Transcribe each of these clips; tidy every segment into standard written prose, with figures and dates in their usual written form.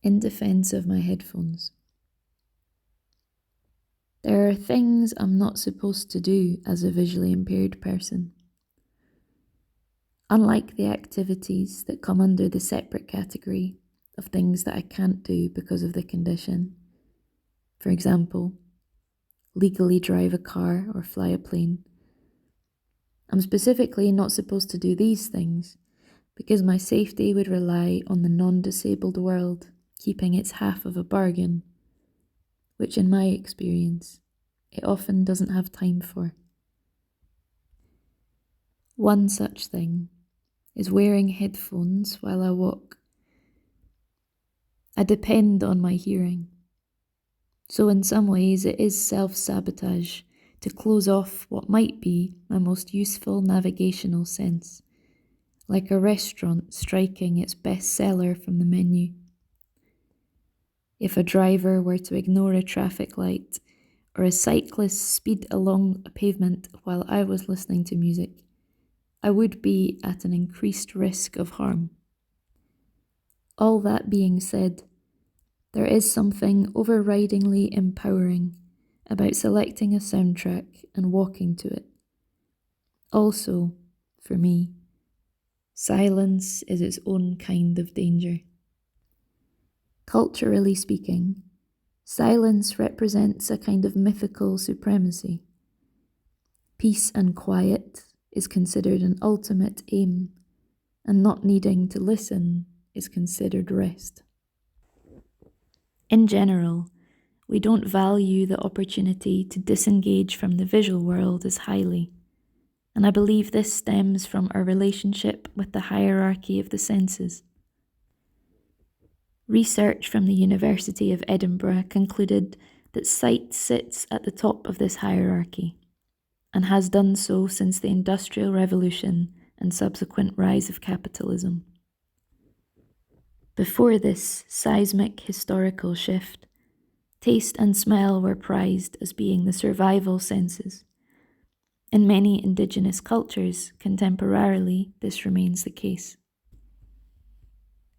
in defense of my headphones. There are things I'm not supposed to do as a visually impaired person. Unlike the activities that come under the separate category of things that I can't do because of the condition, for example, legally drive a car or fly a plane, I'm specifically not supposed to do these things because my safety would rely on the non-disabled world keeping its half of a bargain, which in my experience, it often doesn't have time for. One such thing is wearing headphones while I walk. I depend on my hearing. So in some ways it is self-sabotage to close off what might be my most useful navigational sense, like a restaurant striking its best seller from the menu. If a driver were to ignore a traffic light or a cyclist speed along a pavement while I was listening to music, I would be at an increased risk of harm. All that being said, there is something overridingly empowering about selecting a soundtrack and walking to it. Also, for me, silence is its own kind of danger. Culturally speaking, silence represents a kind of mythical supremacy. Peace and quiet is considered an ultimate aim, and not needing to listen is considered rest. In general, we don't value the opportunity to disengage from the visual world as highly, and I believe this stems from our relationship with the hierarchy of the senses. Research from the University of Edinburgh concluded that sight sits at the top of this hierarchy, and has done so since the Industrial Revolution and subsequent rise of capitalism. Before this seismic historical shift, taste and smell were prized as being the survival senses. In many indigenous cultures, contemporarily, this remains the case.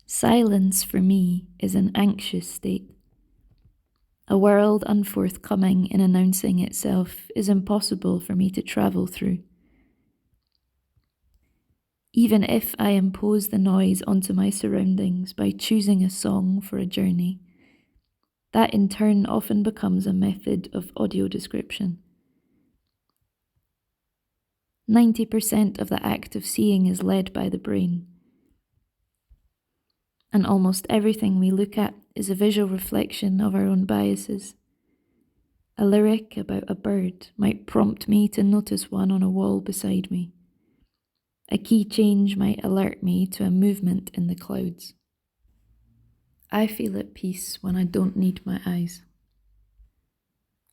Silence, for me, is an anxious state. A world unforthcoming in announcing itself is impossible for me to travel through. Even if I impose the noise onto my surroundings by choosing a song for a journey, that in turn often becomes a method of audio description. 90% of the act of seeing is led by the brain, and almost everything we look at is a visual reflection of our own biases. A lyric about a bird might prompt me to notice one on a wall beside me. A key change might alert me to a movement in the clouds. I feel at peace when I don't need my eyes.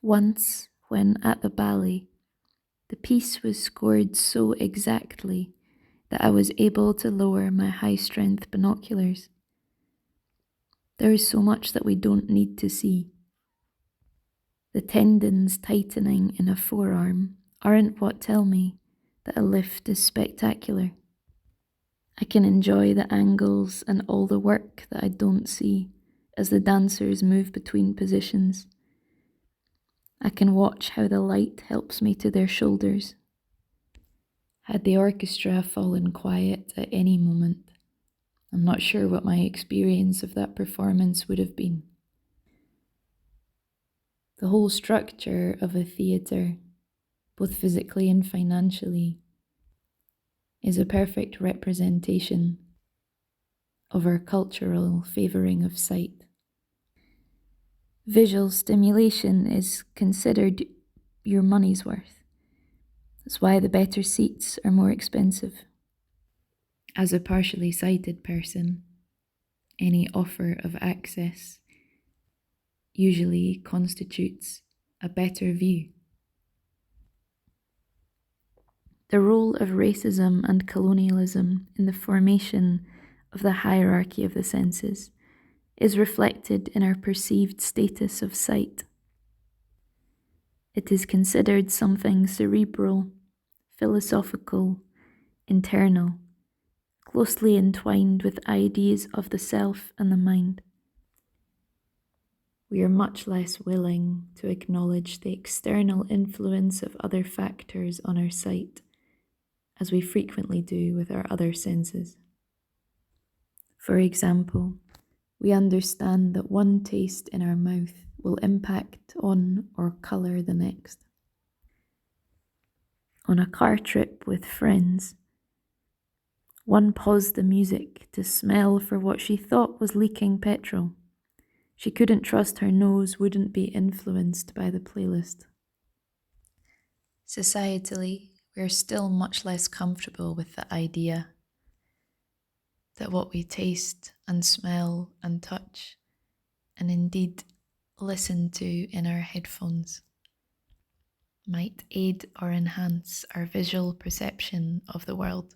Once, when at the ballet, the piece was scored so exactly that I was able to lower my high-strength binoculars. There is so much that we don't need to see. The tendons tightening in a forearm aren't what tell me that a lift is spectacular. I can enjoy the angles and all the work that I don't see as the dancers move between positions. I can watch how the light helps me to their shoulders. Had the orchestra fallen quiet at any moment, I'm not sure what my experience of that performance would have been. The whole structure of a theatre, both physically and financially, is a perfect representation of our cultural favouring of sight. Visual stimulation is considered your money's worth. That's why the better seats are more expensive. As a partially sighted person, any offer of access usually constitutes a better view. The role of racism and colonialism in the formation of the hierarchy of the senses is reflected in our perceived status of sight. It is considered something cerebral, philosophical, internal, closely entwined with ideas of the self and the mind. we are much less willing to acknowledge the external influence of other factors on our sight, as we frequently do with our other senses. For example, we understand that one taste in our mouth will impact on or colour the next. On a car trip with friends, one paused the music to smell for what she thought was leaking petrol. She couldn't trust her nose wouldn't be influenced by the playlist. Societally, we're still much less comfortable with the idea that what we taste and smell and touch, and indeed listen to in our headphones, might aid or enhance our visual perception of the world.